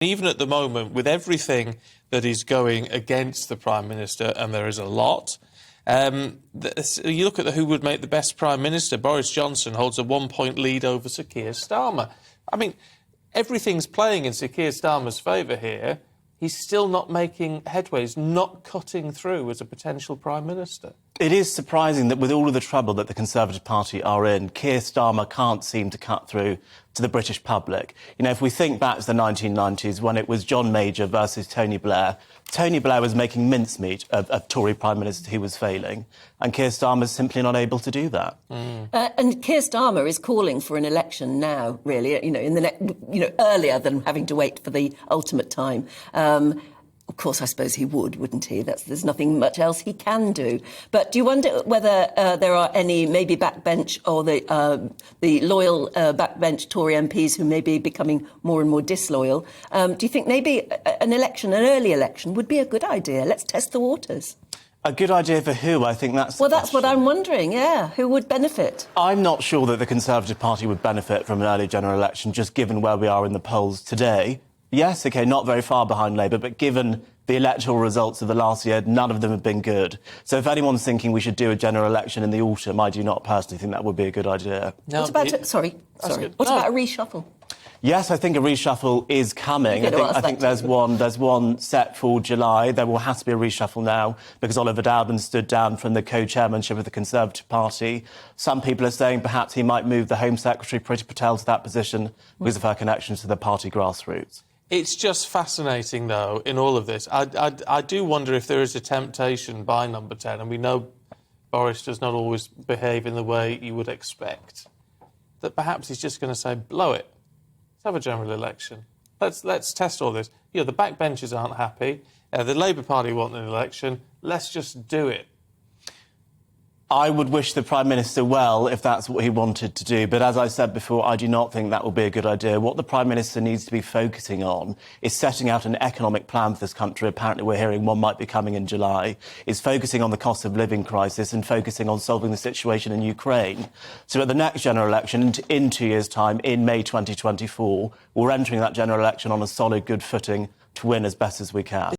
Even at the moment, with everything that is going against the Prime Minister, and there is a lot, you look at who would make the best Prime Minister. Boris Johnson holds a 1-point lead over Sir Keir Starmer. I mean, everything's playing in Sir Keir Starmer's favour here. He's still not making headway. He's not cutting through as a potential Prime Minister. It is surprising that with all of the trouble that the Conservative Party are in, Keir Starmer can't seem to cut through to the British public. You know, if we think back to the 1990s when it was John Major versus Tony Blair was making mincemeat of Tory Prime Minister who was failing, and Keir Starmer's simply not able to do that. And Keir Starmer is calling for an election now, really, earlier than having to wait for the ultimate time. Of course, I suppose he would, wouldn't he? There's nothing much else he can do. But do you wonder whether there are any maybe backbench or the loyal backbench Tory MPs who may be becoming more and more disloyal? Do you think maybe an early election, would be a good idea? Let's test the waters. A good idea for who? I think that's... Well, that's what I'm wondering, yeah. Who would benefit? I'm not sure that the Conservative Party would benefit from an early general election, just given where we are in the polls today. Yes, OK, not very far behind Labour, but given the electoral results of the last year, none of them have been good. So if anyone's thinking we should do a general election in the autumn, I do not personally think that would be a good idea. No, what about... Sorry. What about a reshuffle? Yes, I think a reshuffle is coming. I think there's one set for July. There will have to be a reshuffle now because Oliver Dowden stood down from the co-chairmanship of the Conservative Party. Some people are saying perhaps he might move the Home Secretary, Priti Patel, to that position because of her connections to the party grassroots. It's just fascinating, though, in all of this. I do wonder if there is a temptation by Number 10, and we know Boris does not always behave in the way you would expect, that perhaps he's just going to say, blow it. Let's have a general election. Let's test all this. You know, the backbenchers aren't happy. The Labour Party want an election. Let's just do it. I would wish the Prime Minister well if that's what he wanted to do. But as I said before, I do not think that will be a good idea. What the Prime Minister needs to be focusing on is setting out an economic plan for this country. Apparently, we're hearing one might be coming in July. Is focusing on the cost of living crisis and focusing on solving the situation in Ukraine. So at the next general election, in 2 years' time, in May 2024, we're entering that general election on a solid, good footing to win as best as we can.